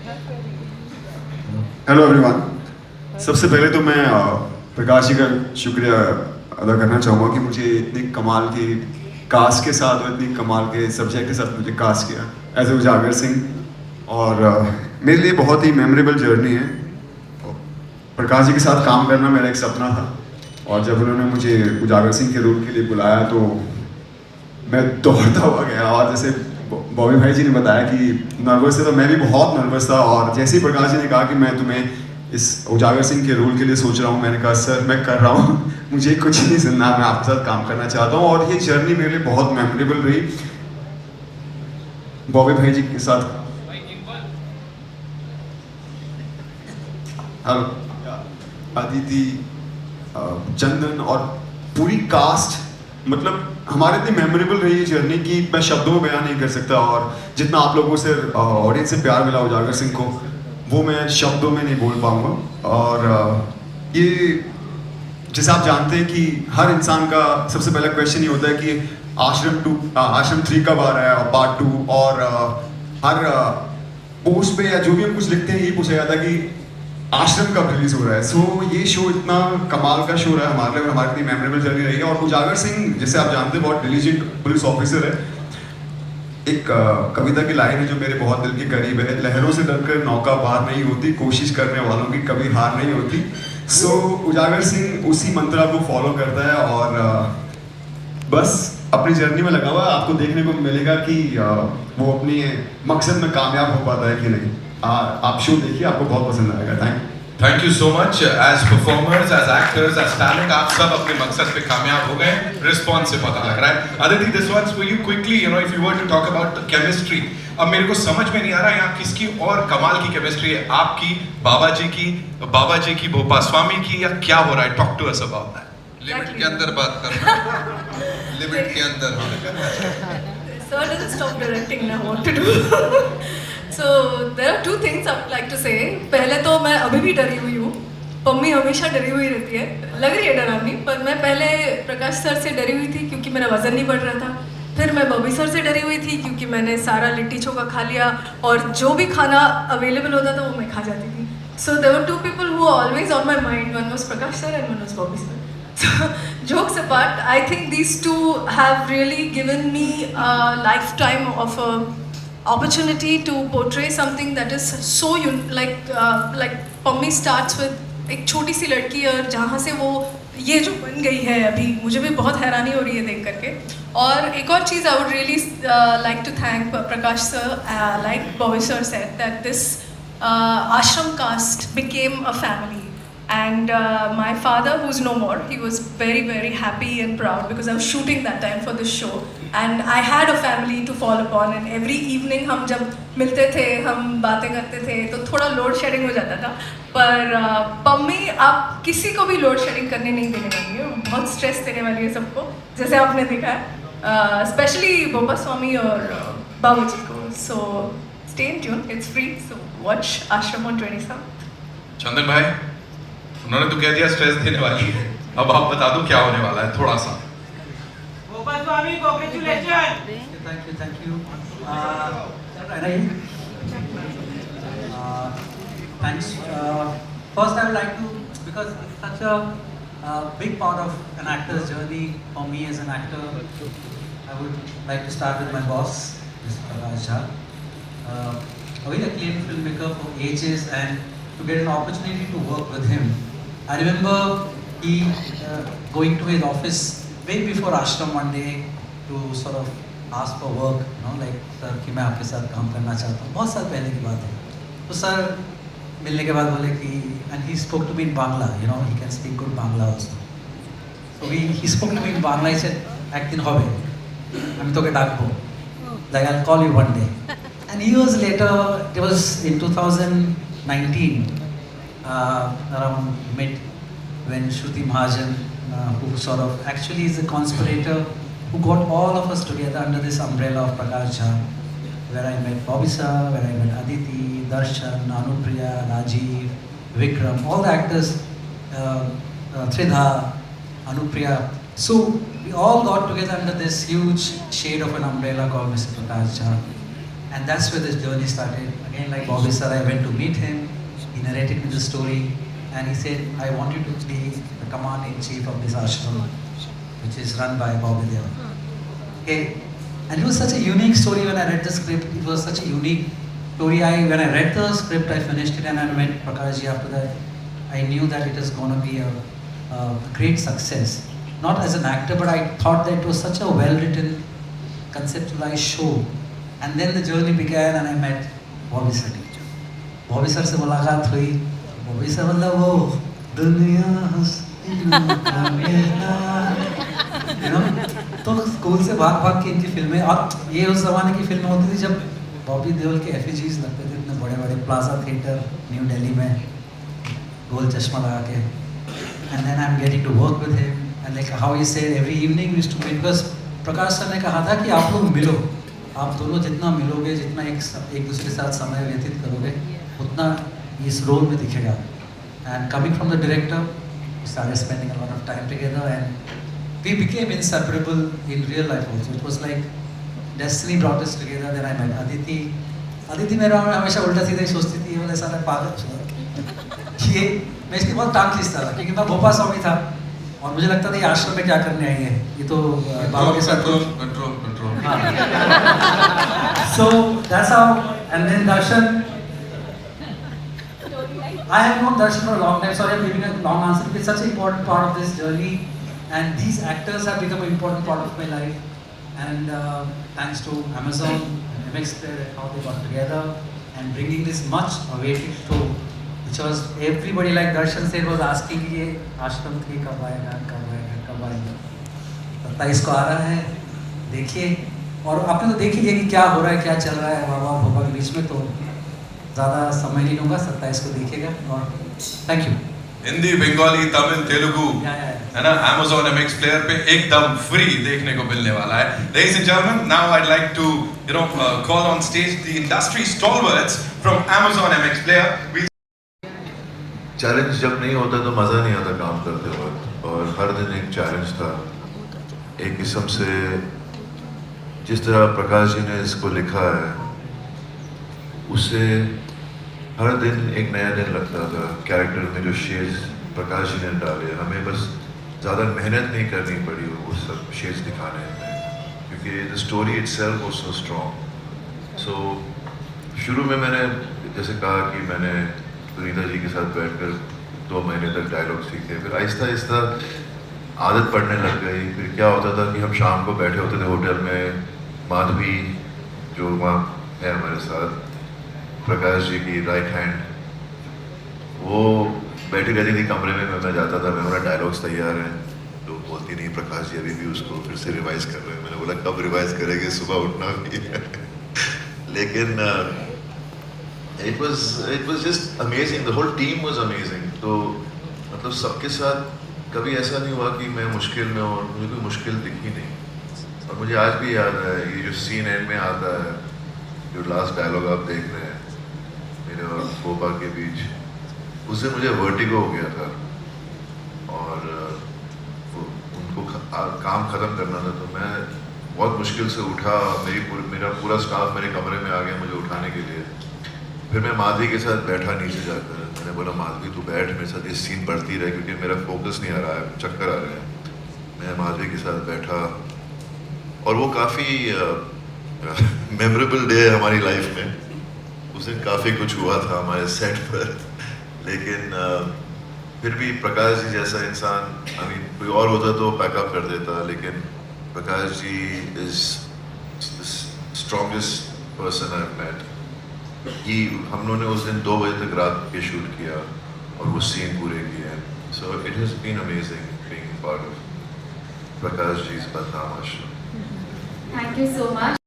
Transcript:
Hello everyone. सबसे पहले तो मैं प्रकाश जी का शुक्रिया अदा करना चाहूँगा कि मुझे इतनी कमाल की कास्ट के साथ और इतनी कमाल के सब्जेक्ट के साथ मुझे कास्ट किया एज ए उजागर सिंह। और मेरे लिए बहुत ही मेमोरेबल जर्नी है। प्रकाश जी के साथ काम करना मेरा एक सपना था, और जब उन्होंने मुझे उजागर सिंह के रोल के लिए बुलाया तो मैं दौड़ता हुआ गया। और जैसे बॉबी भाई जी ने बताया कि नर्वस थे, तो मैं भी बहुत नर्वस था। और जैसे ही प्रकाश जी ने कहा कि मैं तुम्हें इस उजागर सिंह के रोल के लिए सोच रहा हूँ, मैंने कहा सर मैं कर रहा हूँ मुझे कुछ नहीं सुनना, मैं आपके साथ काम करना चाहता हूँ। और ये जर्नी मेरे लिए बहुत मेमोरेबल रही बॉबी भाई जी के साथ। हेलो अदिति, चंदन और पूरी कास्ट, मतलब हमारे इतनी मेमोरेबल रही ये जर्नी कि मैं शब्दों में बयान नहीं कर सकता। और जितना आप लोगों से ऑडियंस से प्यार मिला उजागर सिंह को, वो मैं शब्दों में नहीं बोल पाऊंगा। और ये जैसे आप जानते हैं कि हर इंसान का सबसे पहला क्वेश्चन ये होता है कि आश्रम 3 कब आ रहा है, और पार्ट 2। और हर पोस्ट पे या जो भी हम कुछ लिखते हैं ये पूछा जाता है कि आश्रम कब रिलीज हो रहा है। सो ये शो इतना कमाल का शो रहा है हमारे लिए, और हमारी इतनी मेमोरेबल जर्नी रही है। और उजागर सिंह जैसे आप जानते हैं बहुत डिलीजेंट पुलिस ऑफिसर है। एक कविता की लाइन है जो मेरे बहुत दिल के करीब है, लहरों से डरकर नौका पार नहीं होती, कोशिश करने वालों की कभी हार नहीं होती। सो उजागर सिंह उसी मंत्रा को फॉलो करता है, और बस अपनी जर्नी में लगा हुआ है। आपको देखने को मिलेगा कि वो अपनी मकसद में कामयाब हो पाता है कि नहीं। आप शो देखिए, आपको बहुत पसंद आएगा। Thank you so much. As performers, as actors, as talent, आप सब अपने मकसद पे कामयाब हो गए। रिस्पॉन्स से पता लग रहा है। Aditi, this one's for you quickly, you know, if you were to talk about chemistry, अब मेरे को समझ में नहीं आ रहा यहाँ किसकी और कमाल की केमिस्ट्री है, आपकी, बाबा जी की, भोपा स्वामी की, या क्या हो रहा है? Talk to us about that. Limit के अंदर बात करना लिमिट के अंदर। Sir doesn't stop directing now what to do. So there are two things I would like to say. पहले तो मैं अभी भी डरी हुई हूँ। पम्मी हमेशा डरी हुई रहती है, लग रही है डरावनी, पर मैं पहले प्रकाश सर से डरी हुई थी क्योंकि मेरा वजन नहीं बढ़ रहा था। फिर मैं बॉबी सर से डरी हुई थी क्योंकि मैंने सारा लिट्टी चोखा खा लिया, और जो भी खाना अवेलेबल होता था वो मैं खा जाती थी। So there were two people who were always on my mind. One was Prakash sir and one was Bobby sir. So jokes apart, I think these two have really given me a lifetime of a opportunity to portray something that is so like Pammi starts with एक छोटी सी लड़की, और जहाँ से वो ये जो बन गई है अभी, मुझे भी बहुत हैरानी हो रही है देख करके। और एक और चीज़ I would really like to thank Prakash sir, like Bobby sir said, that this ashram caste became a family. And my father, who's no more, he was very, very happy and proud because I was shooting that time for this show. And I had a family to fall upon. And every evening हम जब मिलते थे, हम बातें करते थे, तो थोड़ा लोड शेडिंग हो जाता था। पर पम्मी आप किसी को भी लोड शेडिंग करने नहीं देने वाली है, बहुत स्ट्रेस देने वाली है सबको, जैसे आपने देखा है, स्पेशली बोबा स्वामी और बाबू जी को। So stay in tune, it's free, so watch आश्रम ऑन 27। चंदन भाई, उन्होंने तो कह दिया स्ट्रेस देने वाली है, अब आप बता दो क्या होने वाला है थोड़ा सा। Swami, congratulations! Thank you. Thanks. First, I would like to, because it's such a big part of an actor's journey for me as an actor, I would like to start with my boss, Mr. Prakash Jha. A very acclaimed filmmaker for ages, and to get an opportunity to work with him. I remember he going to his office way before Ashram one day to sort of ask for work, you know, like sir कि मैं आपके साथ काम करना चाहता हूँ। बहुत साल पहले की बात है। तो सर मिलने के बाद बोले कि, and he spoke to me in Bangla, you know, he can speak good Bangla also. So he spoke to me in Bangla. He said, একদিন হবে, আমি তোকে ডাকবো, like I'll call you one day. And years later, it was in 2019, around mid, when Shruti Mahajan, who sort of actually is a conspirator, who got all of us together under this umbrella of Prakash Jha, where I met Bobby sir, where I met Aditi, Darshan, Anupriya, Rajiv, Vikram, all the actors, Tridha, Anupriya. So we all got together under this huge shade of an umbrella called Mr. Prakash Jha. And that's where this journey started. Again, like Bobby sir, I went to meet him. He narrated me the story, and he said, "I want you to be the command-in-chief of this ashram, which is run by Bobby Deol." Okay, and it was such a unique story when I read the script. It was such a unique story. When I read the script, I finished it, and I met Prakash ji after that. I knew that it was going to be a great success. Not as an actor, but I thought that it was such a well-written, conceptualized show. And then the journey began, and I met Bobby sir. Bobby sir से मुलाकात हुई. Bobby sir मतलब वो दुनिया हंसना you know, तो school से भाग के इनकी फिल्में, और ये उस जमाने की फिल्में होती थी जब बॉबी देओल के एफिजीज लगते थे इतने बड़े बड़े प्लाजा थिएटर न्यू दिल्ली में, गोल चश्मा लगा के. And then I'm getting to work with him, and like how he said every evening we used to meet, because Prakash sir ने कहा था कि आप लोग मिलो, आप दोनों जितना मिलोगे, जितना एक दूसरे के साथ समय व्यतीत करोगे, उतना इस रोल में दिखेगा. And coming from the director, we started spending a lot of time together, and we became inseparable in real life also. It was like destiny brought us together. Then I met Aditi. Aditi मेरे बारे में हमेशा उल्टा सीधा ही सोचती थी, ये वाला साला पागल ये, मैं इसकी बहुत टांग खींचता था क्योंकि मैं भोपाल स्वामी था और मुझे लगता था ये आश्रम में क्या करने आई है, ये तो बाबा के साथ control. So that's how, and then Darshan. I have known Darshan for a long time. Sorry, I'm giving a long answer. It's such an important part of this journey, and these actors have become an important part of my life. And thanks to Amazon and MX Player, how they got together and bringing this much awaited show, which was everybody, like Darshan said, was asking ये आश्रम 3 कब आएगा. 27 को आ रहा है, देखिए. और आपने तो देख ही लिया कि क्या हो रहा है, क्या चल रहा है बाबा भोपा के बीच में, तो ज़्यादा समय नहीं लूँगा, 27 को देखिएगा. और थैंक यू. हिंदी, बंगाली, तमिल, तेलुगु, है ना, Amazon MX Player पे एकदम फ्री देखने को मिलने वाला है. Ladies and gentlemen, now I'd like to call on stage the industry stalwarts from Amazon MX Player. Challenge जब नहीं होता तो मज़ा नहीं आता काम करते वक्त, और हर दिन एक चैलेंज था. एक किस्म से जिस तरह प्रकाश जी ने इसको लिखा है, उससे हर दिन एक नया दिन लगता था. कैरेक्टर में जो शेड्स प्रकाश जी ने डाले, हमें बस ज़्यादा मेहनत नहीं करनी पड़ी वो सब शेड्स दिखाने में, क्योंकि the story itself was so strong. So शुरू में मैंने जैसे कहा कि मैंने सुनीता जी के साथ बैठकर 2 महीने तक डायलॉग सीखे, फिर आहिस्ता आहिस्ता आदत पड़ने लग गई. फिर क्या होता था कि हम शाम को बैठे होते थे होटल में, माधवी जो वहाँ है हमारे साथ, प्रकाश जी की राइट हैंड, वो बैठी रहती थी कमरे में. मैं जाता था, मैं बोला डायलॉग्स तैयार हैं, तो बोलती नहीं प्रकाश जी अभी भी उसको फिर से रिवाइज कर रहे हैं. मैंने बोला कब रिवाइज करेंगे, सुबह उठना भी है. लेकिन it was just amazing. The whole team was amazing. तो मतलब सबके साथ कभी ऐसा नहीं हुआ कि मैं मुश्किल में हूँ, मुझे कोई मुश्किल दिखी नहीं. और मुझे आज भी याद है ये जो सीन एंड में आता है, जो लास्ट डायलॉग आप देख रहे हैं मेरे और गोपा के बीच, उससे मुझे वर्टिगो हो गया था. और उनको काम ख़त्म करना था, तो मैं बहुत मुश्किल से उठा. मेरा पूरा स्टाफ मेरे कमरे में आ गया मुझे उठाने के लिए. फिर मैं माधवी के साथ बैठा नीचे जाकर. मैंने बोला माधवी तू बैठ मेरे साथ, ये सीन बढ़ती रहे क्योंकि मेरा फोकस नहीं आ रहा है, चक्कर आ रहे हैं. मैं माधवी के साथ बैठा, और वो काफ़ी मेमोरेबल डे है हमारी लाइफ में. उस दिन काफ़ी कुछ हुआ था हमारे सेट पर, लेकिन फिर भी प्रकाश जी जैसा इंसान, कोई और होता तो पैकअप कर देता, लेकिन Prakash ji is strongest person I have met. कि हम लोगों ने उस दिन 2 बजे तक रात के शूट किया और वो सीन पूरे किए. So it has been amazing being part of Prakash जी's Badnaam Aashram. Thank you so much.